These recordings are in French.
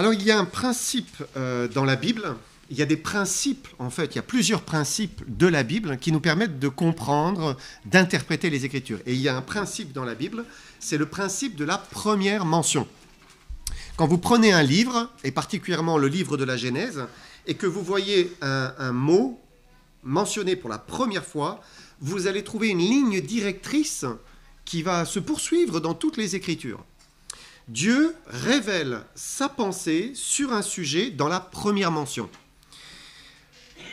Alors, il y a un principe dans la Bible, il y a des principes, en fait, il y a plusieurs principes de la Bible qui nous permettent de comprendre, d'interpréter les Écritures. Et il y a un principe dans la Bible, c'est le principe de la première mention. Quand vous prenez un livre, et particulièrement le livre de la Genèse, et que vous voyez un mot mentionné pour la première fois, vous allez trouver une ligne directrice qui va se poursuivre dans toutes les Écritures. Dieu révèle sa pensée sur un sujet dans la première mention.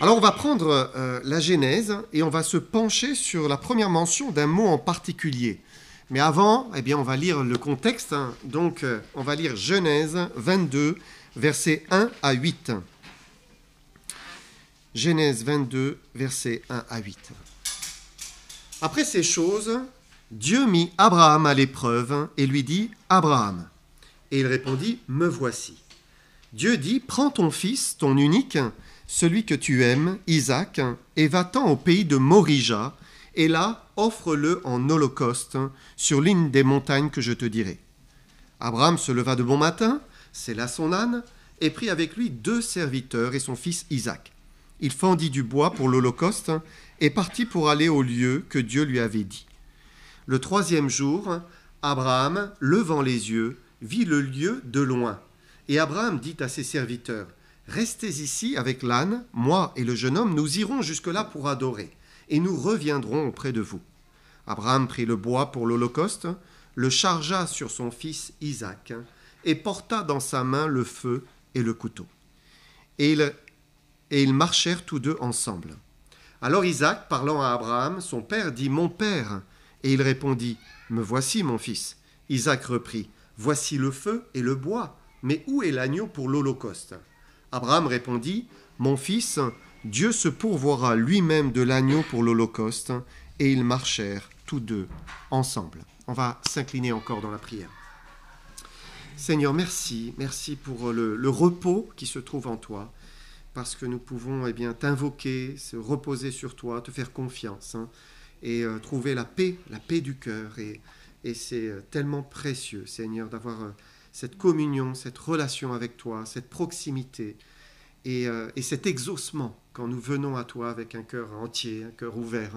Alors on va prendre la Genèse et on va se pencher sur la première mention d'un mot en particulier. Mais avant, eh bien, on va lire le contexte. Donc on va lire Genèse 22, versets 1 à 8. Genèse 22, versets 1 à 8. Après ces choses, Dieu mit Abraham à l'épreuve et lui dit « Abraham ». Et il répondit « Me voici ». Dieu dit « Prends ton fils, ton unique, celui que tu aimes, Isaac, et va-t'en au pays de Morija, et là, offre-le en holocauste sur l'une des montagnes que je te dirai. » Abraham se leva de bon matin, sella son âne, et prit avec lui 2 serviteurs et son fils Isaac. Il fendit du bois pour l'holocauste et partit pour aller au lieu que Dieu lui avait dit. Le 3e jour, Abraham, levant les yeux, vit le lieu de loin. Et Abraham dit à ses serviteurs, « Restez ici avec l'âne, moi et le jeune homme, nous irons jusque-là pour adorer, et nous reviendrons auprès de vous. » Abraham prit le bois pour l'holocauste, le chargea sur son fils Isaac, et porta dans sa main le feu et le couteau. Et ils marchèrent tous deux ensemble. Alors Isaac, parlant à Abraham, son père, dit « Mon père !» Et il répondit « Me voici, mon fils. » Isaac reprit « Voici le feu et le bois, mais où est l'agneau pour l'holocauste ?» Abraham répondit « Mon fils, Dieu se pourvoira lui-même de l'agneau pour l'holocauste. » Et ils marchèrent tous deux ensemble. On va s'incliner encore dans la prière. Seigneur, merci pour le repos qui se trouve en toi, parce que nous pouvons t'invoquer, se reposer sur toi, te faire confiance, et trouver la paix du cœur. Et c'est tellement précieux, Seigneur, d'avoir cette communion, cette relation avec toi, cette proximité et cet exaucement quand nous venons à toi avec un cœur entier, un cœur ouvert,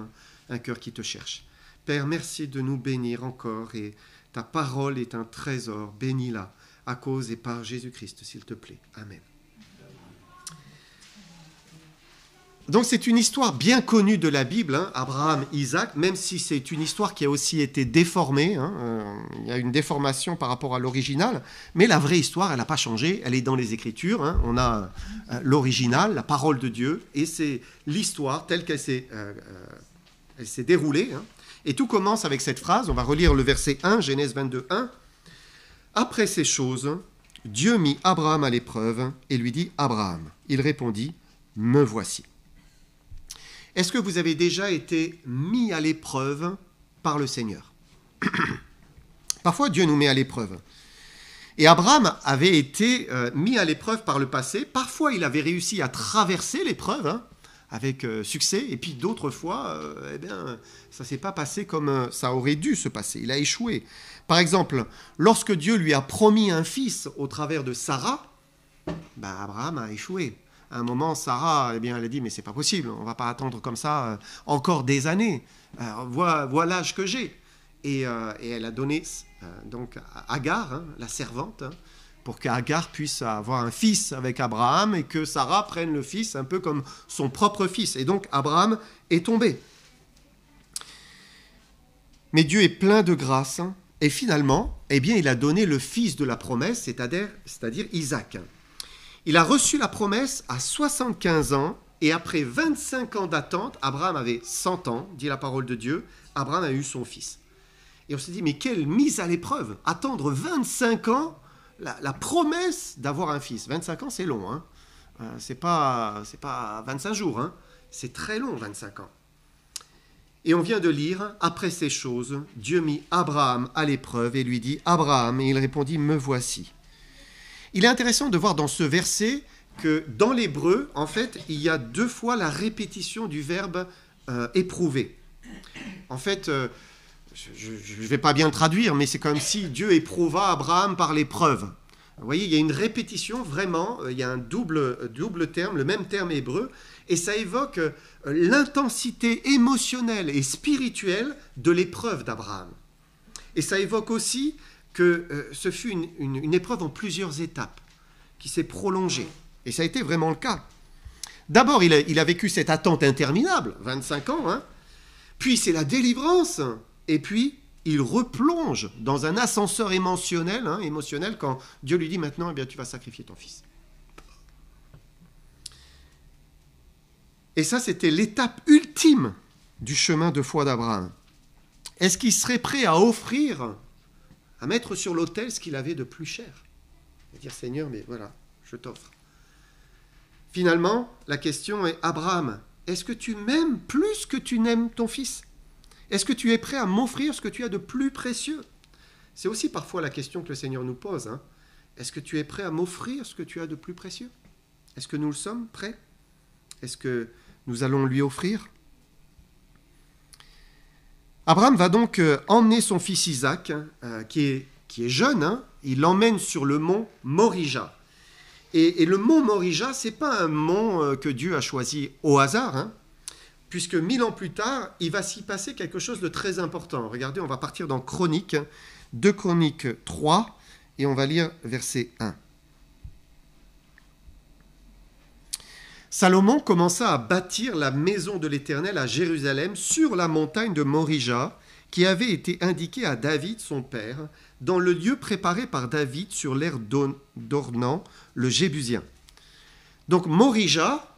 un cœur qui te cherche. Père, merci de nous bénir encore, et ta parole est un trésor. Bénis-la à cause et par Jésus-Christ, s'il te plaît. Amen. Donc c'est une histoire bien connue de la Bible, Abraham, Isaac, même si c'est une histoire qui a aussi été déformée. Il y a une déformation par rapport à l'original, mais la vraie histoire, elle n'a pas changé, elle est dans les Écritures. On a l'original, la parole de Dieu, et c'est l'histoire telle qu'elle s'est déroulée. Et tout commence avec cette phrase, on va relire le verset 1, Genèse 22, 1. « Après ces choses, Dieu mit Abraham à l'épreuve et lui dit « Abraham ». Il répondit « Me voici ». Est-ce que vous avez déjà été mis à l'épreuve par le Seigneur ? Parfois, Dieu nous met à l'épreuve. Et Abraham avait été mis à l'épreuve par le passé. Parfois, il avait réussi à traverser l'épreuve avec succès. Et puis d'autres fois, ça ne s'est pas passé comme ça aurait dû se passer. Il a échoué. Par exemple, lorsque Dieu lui a promis un fils au travers de Sarah, Abraham a échoué. À un moment, Sarah, elle a dit, mais c'est pas possible, on va pas attendre comme ça encore des années. Voilà l'âge que j'ai. Et elle a donné donc à Agar, la servante, pour qu'Agar puisse avoir un fils avec Abraham et que Sarah prenne le fils un peu comme son propre fils. Et donc Abraham est tombé. Mais Dieu est plein de grâce, et finalement, il a donné le fils de la promesse, c'est-à-dire Isaac. Il a reçu la promesse à 75 ans, et après 25 ans d'attente, Abraham avait 100 ans, dit la parole de Dieu, Abraham a eu son fils. Et on s'est dit, mais quelle mise à l'épreuve, attendre 25 ans, la promesse d'avoir un fils. 25 ans, c'est long, c'est pas 25 jours, c'est très long, 25 ans. Et on vient de lire, après ces choses, Dieu mit Abraham à l'épreuve et lui dit, Abraham, et il répondit, me voici. Il est intéressant de voir dans ce verset que dans l'hébreu, en fait, il y a 2 fois la répétition du verbe éprouver. En fait, je ne vais pas bien le traduire, mais c'est comme si Dieu éprouva Abraham par l'épreuve. Vous voyez, il y a une répétition, vraiment, il y a un double terme, le même terme hébreu, et ça évoque l'intensité émotionnelle et spirituelle de l'épreuve d'Abraham. Et ça évoque aussi que ce fut une épreuve en plusieurs étapes, qui s'est prolongée. Et ça a été vraiment le cas. D'abord, il a vécu cette attente interminable, 25 ans, hein. Puis c'est la délivrance, et puis il replonge dans un ascenseur émotionnel, quand Dieu lui dit maintenant, eh bien, tu vas sacrifier ton fils. Et ça, c'était l'étape ultime du chemin de foi d'Abraham. Est-ce qu'il serait prêt à offrir, à mettre sur l'autel ce qu'il avait de plus cher? Et dire, Seigneur, mais voilà, je t'offre. Finalement, la question est, Abraham, est-ce que tu m'aimes plus que tu n'aimes ton fils? Est-ce que tu es prêt à m'offrir ce que tu as de plus précieux? C'est aussi parfois la question que le Seigneur nous pose. Hein. Est-ce que tu es prêt à m'offrir ce que tu as de plus précieux? Est-ce que nous le sommes prêts? Est-ce que nous allons lui offrir? Abraham va donc emmener son fils Isaac, qui est jeune, hein. Il l'emmène sur le mont Morija. Et le mont Morija, ce n'est pas un mont que Dieu a choisi au hasard, hein, puisque 1000 ans plus tard, il va s'y passer quelque chose de très important. Regardez, on va partir dans Chroniques, 2 Chroniques 3, et on va lire verset 1. Salomon commença à bâtir la maison de l'Éternel à Jérusalem sur la montagne de Morija, qui avait été indiquée à David, son père, dans le lieu préparé par David sur l'aire d'Ornan, le Jébusien. Donc Morija,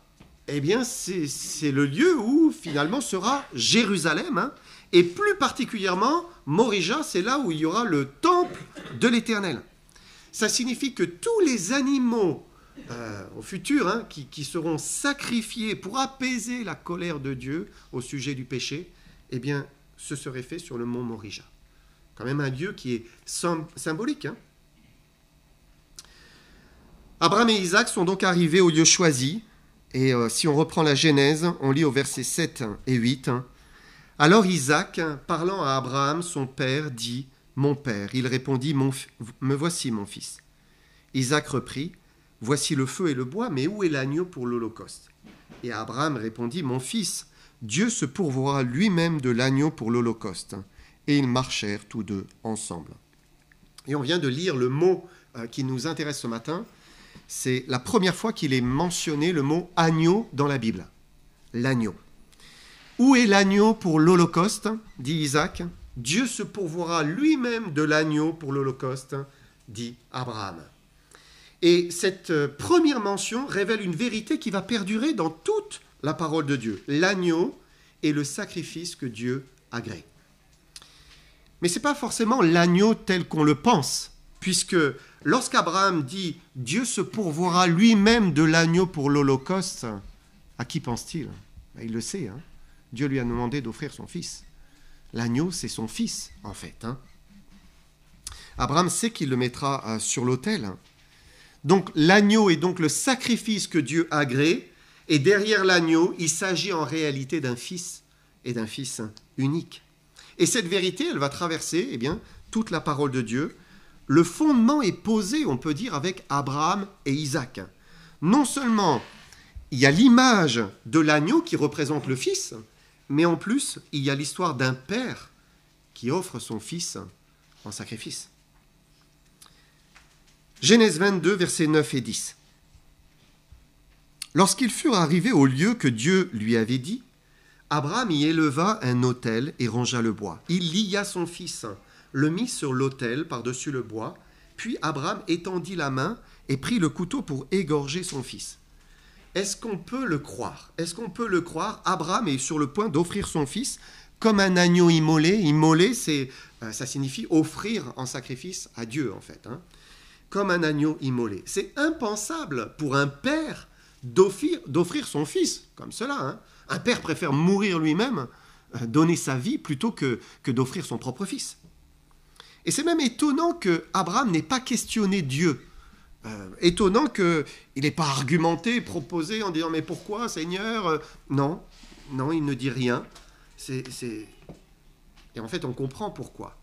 eh bien, c'est le lieu où finalement sera Jérusalem, hein, et plus particulièrement, Morija, c'est là où il y aura le temple de l'Éternel. Ça signifie que tous les animaux au futur, hein, qui seront sacrifiés pour apaiser la colère de Dieu au sujet du péché, eh bien, ce serait fait sur le mont Morija. Quand même un lieu qui est symbolique. Hein. Abraham et Isaac sont donc arrivés au lieu choisi. Et si on reprend la Genèse, on lit au verset 7 et 8. Alors Isaac, parlant à Abraham, son père, dit « Mon père ». Il répondit « Me voici, mon fils ». Isaac reprit « Voici le feu et le bois, mais où est l'agneau pour l'holocauste ?» Et Abraham répondit « Mon fils, Dieu se pourvoira lui-même de l'agneau pour l'holocauste. » Et ils marchèrent tous deux ensemble. Et on vient de lire le mot qui nous intéresse ce matin. C'est la première fois qu'il est mentionné le mot « agneau » dans la Bible. L'agneau. Où est l'agneau pour l'holocauste, dit Isaac. Dieu se pourvoira lui-même de l'agneau pour l'holocauste, dit Abraham. Et cette première mention révèle une vérité qui va perdurer dans toute la parole de Dieu. L'agneau est le sacrifice que Dieu agrée. Mais ce n'est pas forcément l'agneau tel qu'on le pense, puisque lorsqu'Abraham dit « Dieu se pourvoira lui-même de l'agneau pour l'holocauste », à qui pense-t-il? Il le sait, hein. Dieu lui a demandé d'offrir son fils. L'agneau, c'est son fils, en fait. Hein. Abraham sait qu'il le mettra sur l'autel. Donc l'agneau est donc le sacrifice que Dieu agrée, et derrière l'agneau, il s'agit en réalité d'un fils, et d'un fils unique. Et cette vérité, elle va traverser toute la parole de Dieu. Le fondement est posé, on peut dire, avec Abraham et Isaac. Non seulement il y a l'image de l'agneau qui représente le fils, mais en plus, il y a l'histoire d'un père qui offre son fils en sacrifice. Genèse 22, versets 9 et 10. Lorsqu'ils furent arrivés au lieu que Dieu lui avait dit, Abraham y éleva un autel et rangea le bois. Il lia son fils, le mit sur l'autel par-dessus le bois, puis Abraham étendit la main et prit le couteau pour égorger son fils. Est-ce qu'on peut le croire? Est-ce qu'on peut le croire? Abraham est sur le point d'offrir son fils comme un agneau immolé. Immolé, ça signifie offrir en sacrifice à Dieu, en fait. Hein. Comme un agneau immolé. C'est impensable pour un père d'offrir son fils comme cela. Hein. Un père préfère mourir lui-même, donner sa vie, plutôt que d'offrir son propre fils. Et c'est même étonnant qu'Abraham n'ait pas questionné Dieu. Étonnant qu'il n'ait pas argumenté, proposé en disant « Mais pourquoi, Seigneur ?» Non, il ne dit rien. Et en fait, on comprend pourquoi.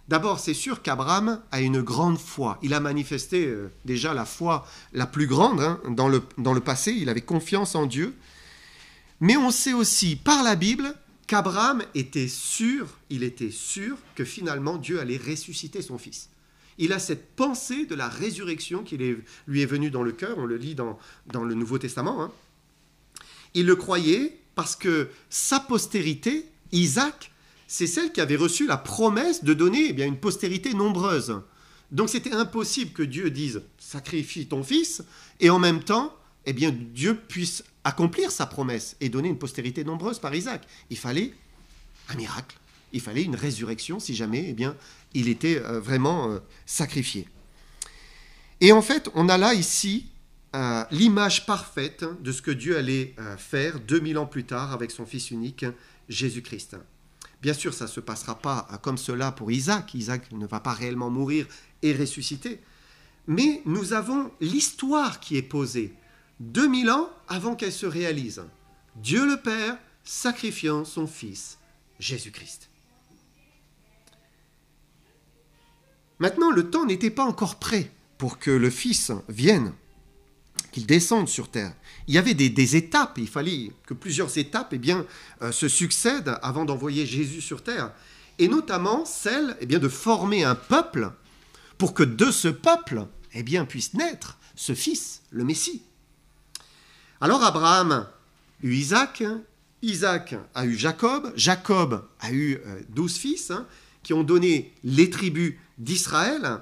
D'abord, c'est sûr qu'Abraham a une grande foi. Il a manifesté déjà la foi la plus grande dans le passé. Il avait confiance en Dieu. Mais on sait aussi par la Bible qu'Abraham était sûr que finalement Dieu allait ressusciter son fils. Il a cette pensée de la résurrection qui lui est venue dans le cœur. On le lit dans le Nouveau Testament. Il le croyait parce que sa postérité, Isaac, c'est celle qui avait reçu la promesse de donner une postérité nombreuse. Donc c'était impossible que Dieu dise « sacrifie ton fils » et en même temps, Dieu puisse accomplir sa promesse et donner une postérité nombreuse par Isaac. Il fallait un miracle, il fallait une résurrection si jamais il était vraiment sacrifié. Et en fait, on a là ici l'image parfaite de ce que Dieu allait faire 2000 ans plus tard avec son Fils unique, Jésus-Christ. Bien sûr, ça ne se passera pas comme cela pour Isaac. Isaac ne va pas réellement mourir et ressusciter. Mais nous avons l'histoire qui est posée 2000 ans avant qu'elle se réalise. Dieu le Père sacrifiant son Fils, Jésus-Christ. Maintenant, le temps n'était pas encore prêt pour que le Fils vienne, qu'il descende sur terre. Il y avait des étapes, il fallait que plusieurs étapes se succèdent avant d'envoyer Jésus sur terre. Et notamment celle de former un peuple pour que de ce peuple puisse naître ce Fils, le Messie. Alors Abraham a eu Isaac, Isaac a eu Jacob, Jacob a eu 12 fils qui ont donné les tribus d'Israël.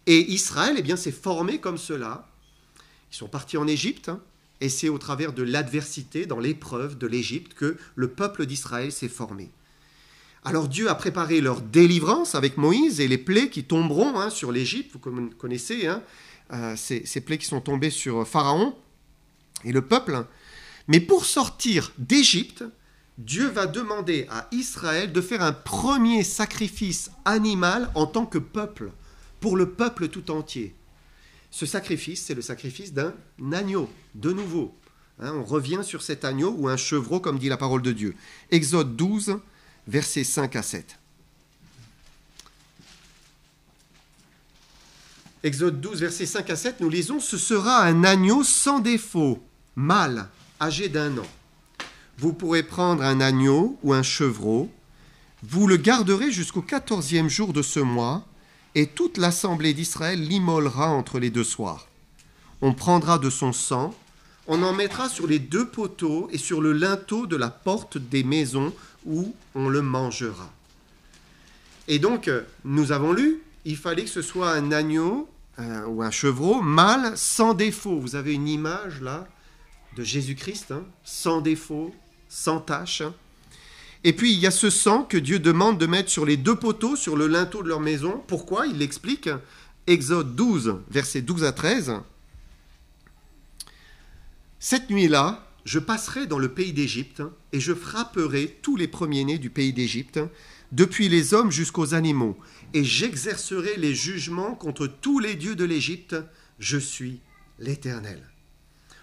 Et Israël s'est formé comme cela. Ils sont partis en Égypte. Et c'est au travers de l'adversité, dans l'épreuve de l'Égypte, que le peuple d'Israël s'est formé. Alors Dieu a préparé leur délivrance avec Moïse et les plaies qui tomberont sur l'Égypte. Vous connaissez ces plaies qui sont tombées sur Pharaon et le peuple. Mais pour sortir d'Égypte, Dieu va demander à Israël de faire un premier sacrifice animal en tant que peuple, pour le peuple tout entier. Ce sacrifice, c'est le sacrifice d'un agneau, de nouveau. On revient sur cet agneau ou un chevreau, comme dit la parole de Dieu. Exode 12, versets 5 à 7. Exode 12, versets 5 à 7, nous lisons « Ce sera un agneau sans défaut, mâle, âgé d'1 an. Vous pourrez prendre un agneau ou un chevreau, vous le garderez jusqu'au 14e jour de ce mois, et toute l'assemblée d'Israël l'immolera entre les 2 soirs. On prendra de son sang, on en mettra sur les 2 poteaux et sur le linteau de la porte des maisons où on le mangera. » Et donc, nous avons lu, il fallait que ce soit un agneau ou un chevreau mâle sans défaut. Vous avez une image là de Jésus-Christ, sans défaut, sans tache. Et puis, il y a ce sang que Dieu demande de mettre sur les 2 poteaux, sur le linteau de leur maison. Pourquoi ? Il l'explique. Exode 12, versets 12 à 13. « Cette nuit-là, je passerai dans le pays d'Égypte, et je frapperai tous les premiers-nés du pays d'Égypte, depuis les hommes jusqu'aux animaux, et j'exercerai les jugements contre tous les dieux de l'Égypte. Je suis l'Éternel.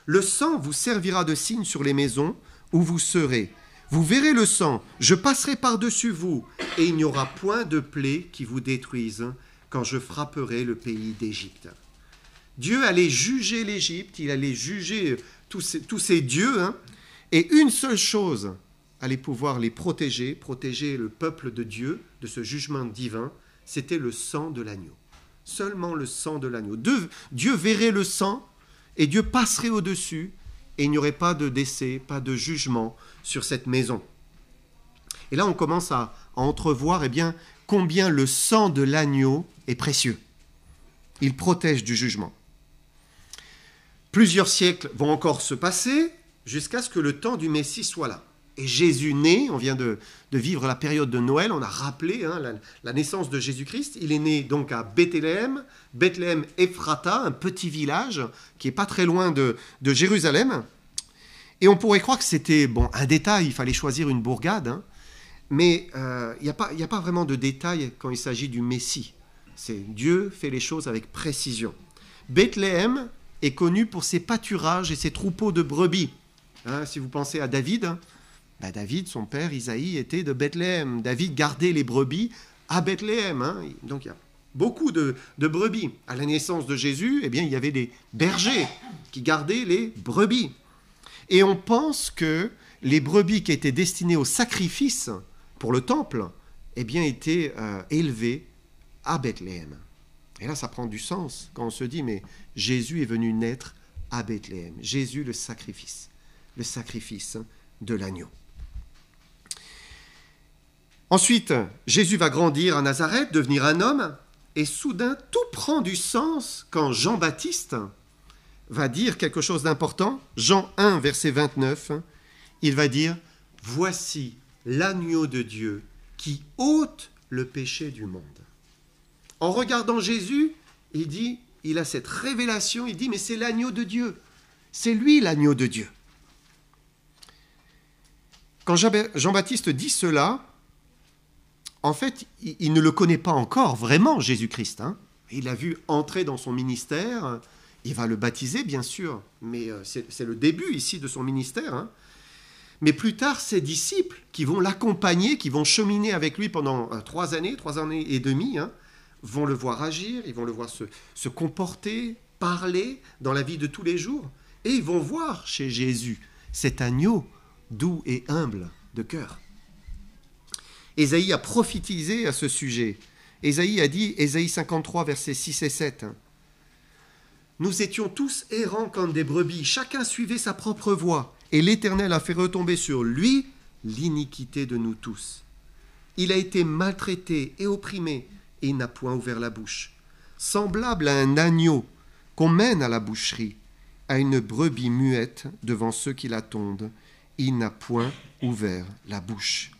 Le sang vous servira de signe sur les maisons où vous serez. Vous verrez le sang, je passerai par-dessus vous, et il n'y aura point de plaie qui vous détruise quand je frapperai le pays d'Égypte. » Dieu allait juger l'Égypte, il allait juger tous ces dieux, et une seule chose allait pouvoir les protéger le peuple de Dieu de ce jugement divin, c'était le sang de l'agneau. Seulement le sang de l'agneau. Dieu verrait le sang, et Dieu passerait au-dessus, et il n'y aurait pas de décès, pas de jugement sur cette maison. Et là, on commence à entrevoir combien le sang de l'agneau est précieux. Il protège du jugement. Plusieurs siècles vont encore se passer jusqu'à ce que le temps du Messie soit là. Et Jésus naît, on vient de vivre la période de Noël, on a rappelé la naissance de Jésus-Christ. Il est né donc à Bethléem, Bethléem Ephrata, un petit village qui n'est pas très loin de Jérusalem. Et on pourrait croire que c'était un détail, il fallait choisir une bourgade, mais il n'y a pas vraiment de détail quand il s'agit du Messie. Dieu fait les choses avec précision. Bethléem est connu pour ses pâturages et ses troupeaux de brebis. Si vous pensez à David, David, son père Isaïe, était de Bethléem. David gardait les brebis à Bethléem. Hein. Donc il y a beaucoup de brebis. À la naissance de Jésus, eh bien, il y avait des bergers qui gardaient les brebis. Et on pense que les brebis qui étaient destinées au sacrifice pour le temple, eh bien, étaient élevées à Bethléem. Et là, ça prend du sens quand on se dit, mais Jésus est venu naître à Bethléem. Jésus, le sacrifice de l'agneau. Ensuite, Jésus va grandir à Nazareth, devenir un homme, et soudain, tout prend du sens quand Jean-Baptiste va dire quelque chose d'important. Jean 1, verset 29, il va dire « Voici l'agneau de Dieu qui ôte le péché du monde. » En regardant Jésus, il a cette révélation, il dit « Mais c'est l'agneau de Dieu, c'est lui l'agneau de Dieu. » Quand Jean-Baptiste dit cela, en fait, il ne le connaît pas encore vraiment, Jésus-Christ. Hein. Il l'a vu entrer dans son ministère, il va le baptiser, bien sûr, mais c'est le début ici de son ministère. Hein. Mais plus tard, ses disciples qui vont l'accompagner, qui vont cheminer avec lui pendant 3 années et demie, hein, vont le voir agir, ils vont le voir se comporter, parler dans la vie de tous les jours, et ils vont voir chez Jésus cet agneau doux et humble de cœur. Ésaïe a prophétisé à ce sujet. Ésaïe a dit, Ésaïe 53, versets 6 et 7, « Nous étions tous errants comme des brebis, chacun suivait sa propre voie, et l'Éternel a fait retomber sur lui l'iniquité de nous tous. Il a été maltraité et opprimé, et il n'a point ouvert la bouche. Semblable à un agneau qu'on mène à la boucherie, à une brebis muette devant ceux qui la tondent, il n'a point ouvert la bouche. »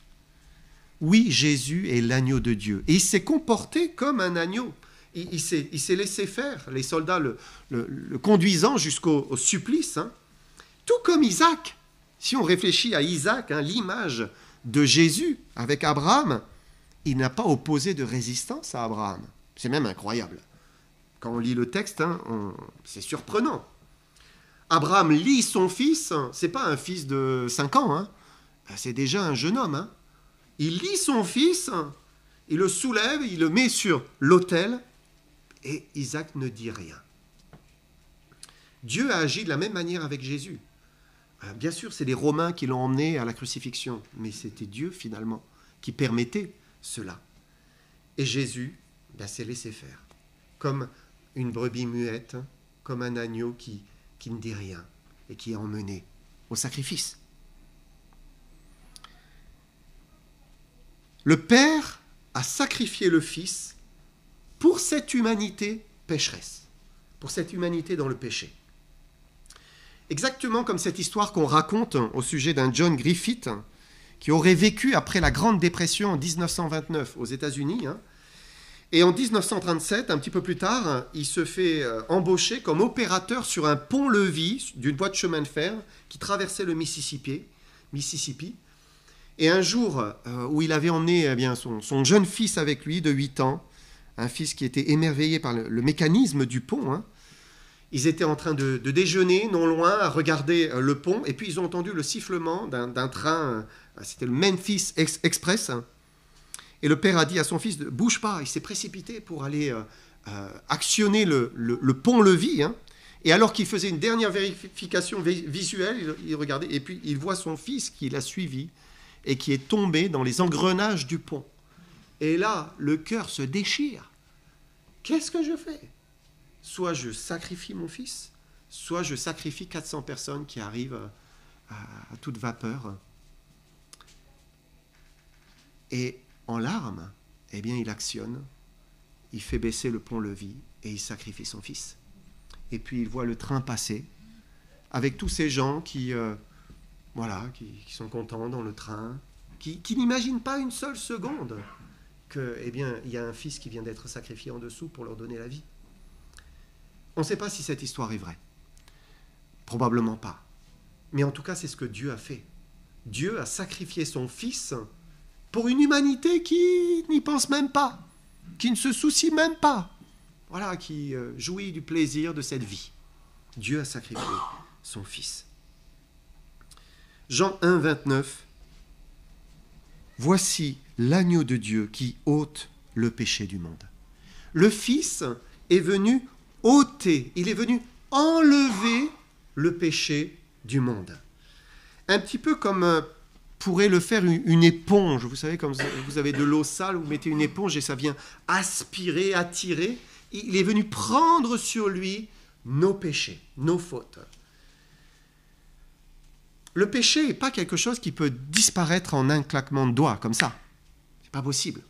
Oui, Jésus est l'agneau de Dieu. Et il s'est comporté comme un agneau. Il s'est laissé faire, les soldats le conduisant jusqu'au supplice. Hein. Tout comme Isaac. Si on réfléchit à Isaac, hein, l'image de Jésus avec Abraham, il n'a pas opposé de résistance à Abraham. C'est même incroyable. Quand on lit le texte, hein, c'est surprenant. Abraham lit son fils, c'est pas un fils de 5 ans, hein. C'est déjà un jeune homme. Hein. Il lit son fils, il le soulève, il le met sur l'autel, et Isaac ne dit rien. Dieu a agi de la même manière avec Jésus. Bien sûr, c'est les Romains qui l'ont emmené à la crucifixion, mais c'était Dieu, finalement, qui permettait cela. Et Jésus s'est laissé faire, comme une brebis muette, comme un agneau qui ne dit rien, et qui est emmené au sacrifice. Le Père a sacrifié le Fils pour cette humanité pécheresse, pour cette humanité dans le péché. Exactement comme cette histoire qu'on raconte au sujet d'un John Griffith qui aurait vécu après la Grande Dépression en 1929 aux États-Unis. Hein, et en 1937, un petit peu plus tard, il se fait embaucher comme opérateur sur un pont-levis d'une voie de chemin de fer qui traversait le Mississippi. Et un jour où il avait emmené son jeune fils avec lui de 8 ans, un fils qui était émerveillé par le mécanisme du pont, hein, ils étaient en train de déjeuner non loin à regarder le pont, et puis ils ont entendu le sifflement d'un train, c'était le Memphis Express, hein, et le père a dit à son fils, bouge pas, il s'est précipité pour aller actionner le pont-levis, hein, et alors qu'il faisait une dernière vérification visuelle, il regardait, et puis il voit son fils qui l'a suivi, et qui est tombé dans les engrenages du pont. Et là, le cœur se déchire. Qu'est-ce que je fais ? Soit je sacrifie mon fils, soit je sacrifie 400 personnes qui arrivent à toute vapeur. Et en larmes, eh bien, il actionne, il fait baisser le pont-levis et il sacrifie son fils. Et puis il voit le train passer avec tous ces gens qui sont contents dans le train, qui n'imaginent pas une seule seconde que, eh bien, il y a un fils qui vient d'être sacrifié en dessous pour leur donner la vie. On ne sait pas si cette histoire est vraie. Probablement pas. Mais en tout cas, c'est ce que Dieu a fait. Dieu a sacrifié son fils pour une humanité qui n'y pense même pas, qui ne se soucie même pas, voilà, qui jouit du plaisir de cette vie. Dieu a sacrifié son fils. Jean 1, 29. Voici l'agneau de Dieu qui ôte le péché du monde. Le Fils est venu ôter, il est venu enlever le péché du monde. Un petit peu comme pourrait le faire une éponge. Vous savez, comme vous avez de l'eau sale, vous mettez une éponge et ça vient aspirer, attirer. Il est venu prendre sur lui nos péchés, nos fautes. Le péché n'est pas quelque chose qui peut disparaître en un claquement de doigts, comme ça. C'est pas possible.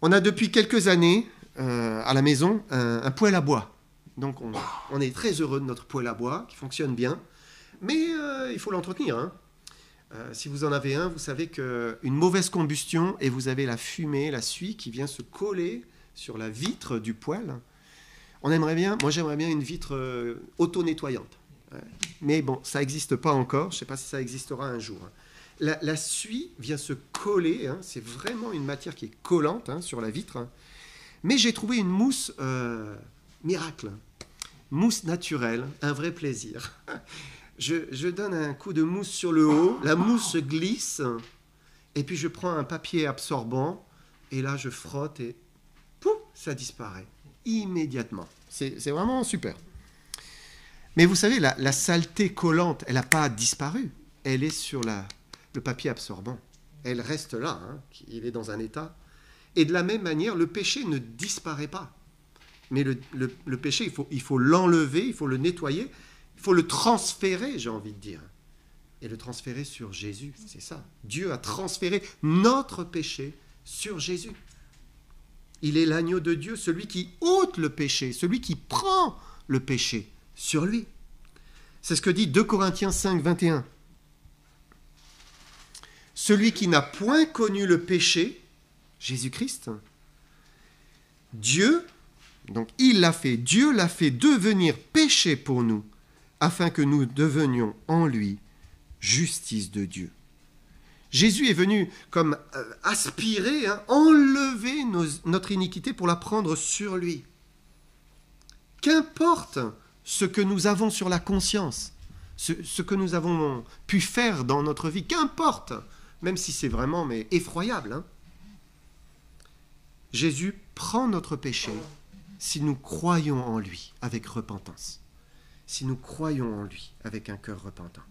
On a depuis quelques années, à la maison, un poêle à bois. Donc on est très heureux de notre poêle à bois, qui fonctionne bien. Mais il faut l'entretenir. Hein. Si vous en avez un, vous savez qu'une mauvaise combustion, et vous avez la fumée, la suie qui vient se coller sur la vitre du poêle. Moi j'aimerais bien une vitre auto-nettoyante. Mais bon, ça n'existe pas encore. Je ne sais pas si ça existera un jour. La suie vient se coller. Hein. C'est vraiment une matière qui est collante hein, sur la vitre. Hein. Mais j'ai trouvé une mousse miracle. Mousse naturelle, un vrai plaisir. Je donne un coup de mousse sur le haut, la mousse se glisse, et puis je prends un papier absorbant, et là je frotte, et pouf, ça disparaît immédiatement. C'est vraiment super. Mais vous savez, la saleté collante, elle n'a pas disparu. Elle est sur le papier absorbant. Elle reste là, hein, il est dans un état. Et de la même manière, le péché ne disparaît pas. Mais le péché, il faut l'enlever, il faut le nettoyer, il faut le transférer, j'ai envie de dire. Et le transférer sur Jésus, c'est ça. Dieu a transféré notre péché sur Jésus. Il est l'agneau de Dieu, celui qui ôte le péché, celui qui prend le péché sur lui. C'est ce que dit 2 Corinthiens 5, 21. Celui qui n'a point connu le péché, Jésus-Christ, Dieu, donc il l'a fait, Dieu l'a fait devenir péché pour nous, afin que nous devenions en lui justice de Dieu. Jésus est venu comme aspirer, hein, enlever notre iniquité pour la prendre sur lui. Qu'importe ce que nous avons sur la conscience, ce que nous avons pu faire dans notre vie, qu'importe, même si c'est vraiment effroyable. Hein. Jésus prend notre péché si nous croyons en lui avec repentance. Si nous croyons en lui avec un cœur repentant.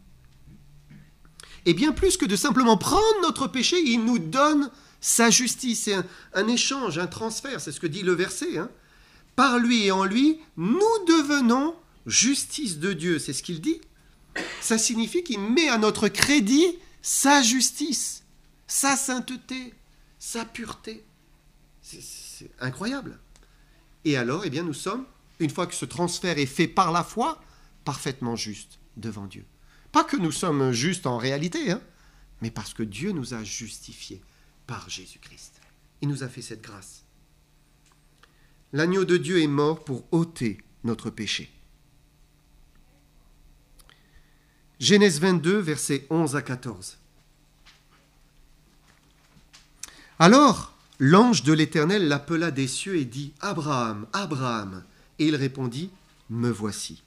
Et bien plus que de simplement prendre notre péché, il nous donne sa justice. C'est un échange, un transfert, c'est ce que dit le verset. Hein. Par lui et en lui, nous devenons justice de Dieu. C'est ce qu'il dit. Ça signifie qu'il met à notre crédit sa justice, sa sainteté, sa pureté. C'est incroyable. Et alors, eh bien, nous sommes, une fois que ce transfert est fait par la foi, parfaitement justes devant Dieu. Pas que nous sommes justes en réalité, hein, mais parce que Dieu nous a justifiés par Jésus-Christ. Il nous a fait cette grâce. L'agneau de Dieu est mort pour ôter notre péché. Genèse 22, versets 11 à 14. Alors, l'ange de l'Éternel l'appela des cieux et dit « Abraham, Abraham !» Et il répondit « Me voici. »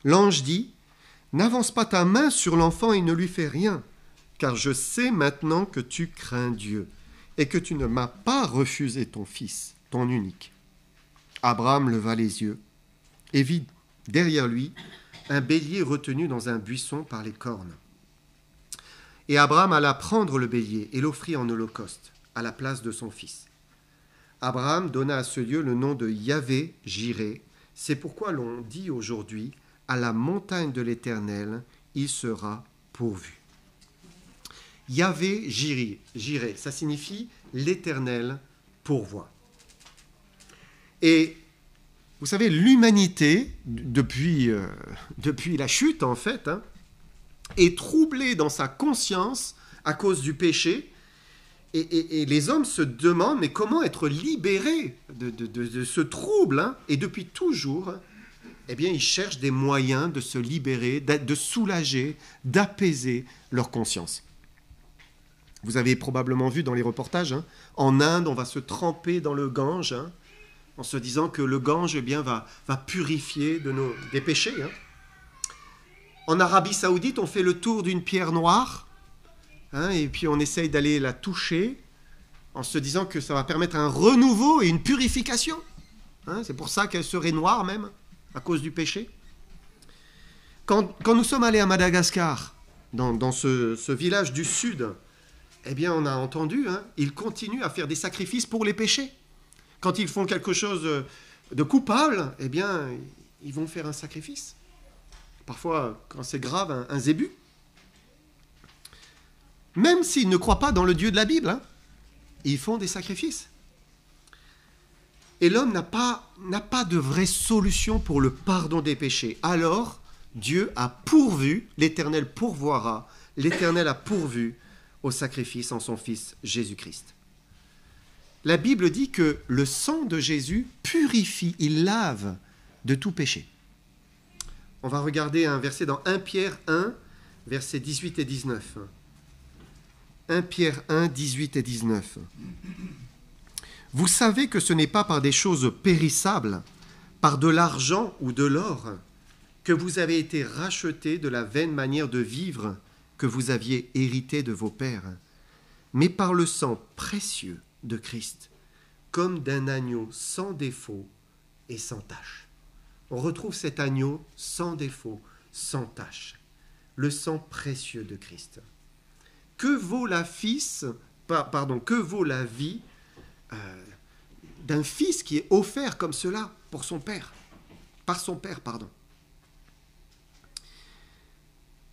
L'ange dit « N'avance pas ta main sur l'enfant et ne lui fais rien, car je sais maintenant que tu crains Dieu et que tu ne m'as pas refusé ton fils, ton unique. » Abraham leva les yeux et vit derrière lui un bélier retenu dans un buisson par les cornes. Et Abraham alla prendre le bélier et l'offrit en holocauste à la place de son fils. Abraham donna à ce lieu le nom de Yahvé-Jiré. C'est pourquoi l'on dit aujourd'hui « À la montagne de l'Éternel, il sera pourvu. » Yahvé-Jiré, ça signifie « l'Éternel pourvoit ». Et vous savez, l'humanité, depuis la chute en fait, hein, est troublée dans sa conscience à cause du péché. Et les hommes se demandent, mais comment être libérés de ce trouble, hein. Et depuis toujours, eh bien, ils cherchent des moyens de se libérer, de soulager, d'apaiser leur conscience. Vous avez probablement vu dans les reportages, hein, en Inde, on va se tremper dans le Gange, hein, en se disant que le Gange eh bien, va purifier des péchés. Hein. En Arabie Saoudite, on fait le tour d'une pierre noire, hein, et puis on essaye d'aller la toucher, en se disant que ça va permettre un renouveau et une purification. Hein, c'est pour ça qu'elle serait noire même, à cause du péché. Quand nous sommes allés à Madagascar, dans ce village du sud, eh bien on a entendu, hein, ils continuent à faire des sacrifices pour les péchés. Quand ils font quelque chose de coupable, eh bien ils vont faire un sacrifice. Parfois, quand c'est grave, un zébu. Même s'ils ne croient pas dans le Dieu de la Bible, hein, ils font des sacrifices. Et l'homme n'a pas de vraie solution pour le pardon des péchés. Alors, Dieu a pourvu, l'Éternel pourvoira, l'Éternel a pourvu au sacrifice en son Fils Jésus-Christ. La Bible dit que le sang de Jésus purifie, il lave de tout péché. On va regarder un verset dans 1 Pierre 1, versets 18 et 19. 1 Pierre 1, 18 et 19. Vous savez que ce n'est pas par des choses périssables, par de l'argent ou de l'or, que vous avez été rachetés de la vaine manière de vivre que vous aviez hérité de vos pères, mais par le sang précieux de Christ, comme d'un agneau sans défaut et sans tache. On retrouve cet agneau sans défaut, sans tache, le sang précieux de Christ. Que vaut la vie d'un fils qui est offert comme cela pour son père, par son père, pardon.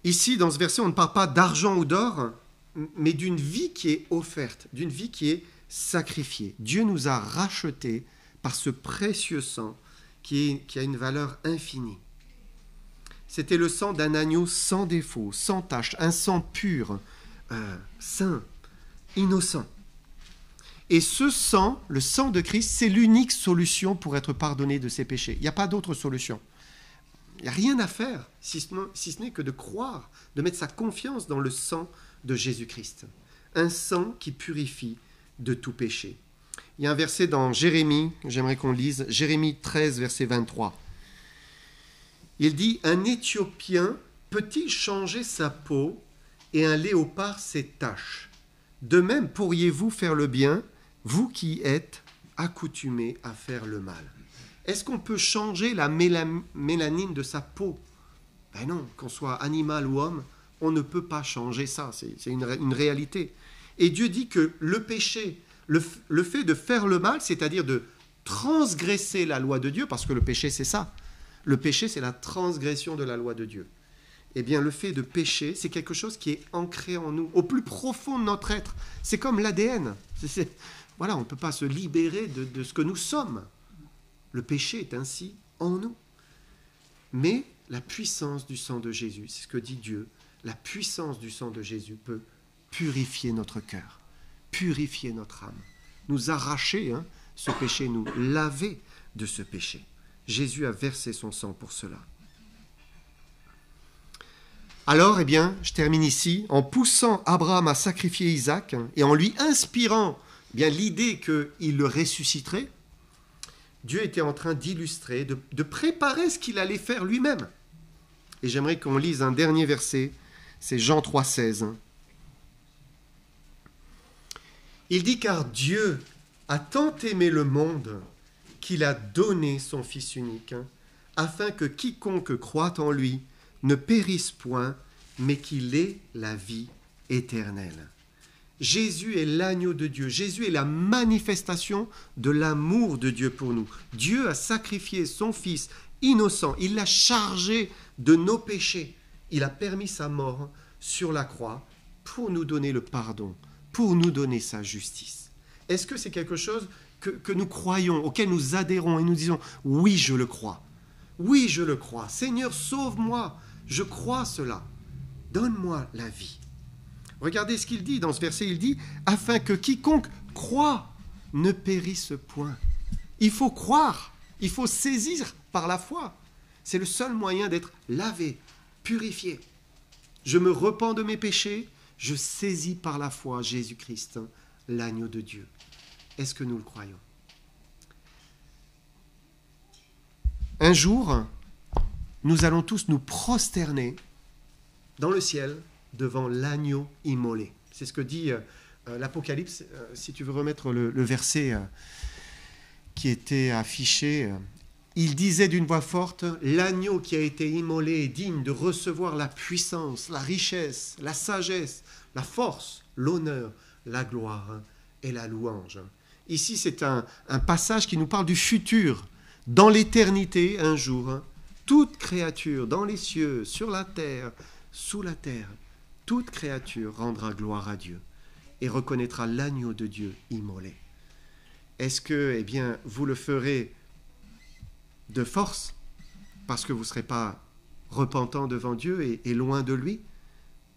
Ici, dans ce verset, on ne parle pas d'argent ou d'or, mais d'une vie qui est offerte, d'une vie qui est sacrifiée. Dieu nous a rachetés par ce précieux sang qui a une valeur infinie. C'était le sang d'un agneau sans défaut, sans tache, un sang pur, saint, innocent. Et ce sang, le sang de Christ, c'est l'unique solution pour être pardonné de ses péchés. Il n'y a pas d'autre solution. Il n'y a rien à faire, si ce n'est que de croire, de mettre sa confiance dans le sang de Jésus-Christ. Un sang qui purifie de tout péché. Il y a un verset dans Jérémie, j'aimerais qu'on lise, Jérémie 13, verset 23. Il dit « Un Éthiopien peut-il changer sa peau et un léopard ses taches? De même pourriez-vous faire le bien, vous qui êtes accoutumés à faire le mal. » Est-ce qu'on peut changer la mélanine de sa peau? Ben non, qu'on soit animal ou homme, on ne peut pas changer ça, c'est une réalité. Et Dieu dit que le péché, le fait de faire le mal, c'est-à-dire de transgresser la loi de Dieu, parce que le péché c'est ça, le péché c'est la transgression de la loi de Dieu. Eh bien le fait de pécher, c'est quelque chose qui est ancré en nous, au plus profond de notre être. C'est comme l'ADN. Voilà, on ne peut pas se libérer de ce que nous sommes. Le péché est ainsi en nous. Mais la puissance du sang de Jésus, c'est ce que dit Dieu, la puissance du sang de Jésus peut purifier notre cœur, purifier notre âme, nous arracher ce péché, nous laver de ce péché. Jésus a versé son sang pour cela. Alors, eh bien, je termine ici, en poussant Abraham à sacrifier Isaac et en lui inspirant bien l'idée qu'il le ressusciterait, Dieu était en train d'illustrer, de préparer ce qu'il allait faire lui-même. Et j'aimerais qu'on lise un dernier verset, c'est Jean 3,16. Il dit « Car Dieu a tant aimé le monde qu'il a donné son Fils unique, afin que quiconque croit en lui ne périsse point, mais qu'il ait la vie éternelle. » Jésus est l'agneau de Dieu. Jésus est la manifestation de l'amour de Dieu pour nous. Dieu a sacrifié son Fils innocent. Il l'a chargé de nos péchés. Il a permis sa mort sur la croix pour nous donner le pardon, pour nous donner sa justice. Est-ce que c'est quelque chose que nous croyons, auquel nous adhérons et nous disons « Oui, je le crois. Oui, je le crois. Seigneur, sauve-moi. Je crois cela. Donne-moi la vie. » Regardez ce qu'il dit dans ce verset, il dit « Afin que quiconque croit ne périsse point. » Il faut croire, il faut saisir par la foi. C'est le seul moyen d'être lavé, purifié. Je me repens de mes péchés, je saisis par la foi Jésus-Christ, l'agneau de Dieu. Est-ce que nous le croyons? Un jour, nous allons tous nous prosterner dans le ciel devant l'agneau immolé. C'est ce que dit l'Apocalypse, si tu veux remettre le verset qui était affiché, il disait d'une voix forte, l'agneau qui a été immolé est digne de recevoir la puissance, la richesse, la sagesse, la force, l'honneur, la gloire et la louange. Ici, c'est un passage qui nous parle du futur. Dans l'éternité, un jour, toute créature, dans les cieux, sur la terre, sous la terre, toute créature rendra gloire à Dieu et reconnaîtra l'agneau de Dieu immolé. Est-ce que, vous le ferez de force, parce que vous ne serez pas repentant devant Dieu et loin de lui?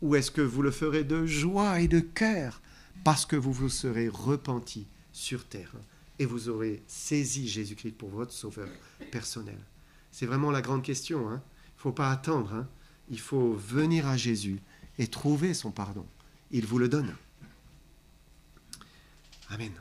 Ou est-ce que vous le ferez de joie et de cœur, parce que vous vous serez repenti sur terre et vous aurez saisi Jésus-Christ pour votre sauveur personnel? C'est vraiment la grande question. Il ne faut pas attendre. Il faut venir à Jésus et trouver son pardon. Il vous le donne. Amen.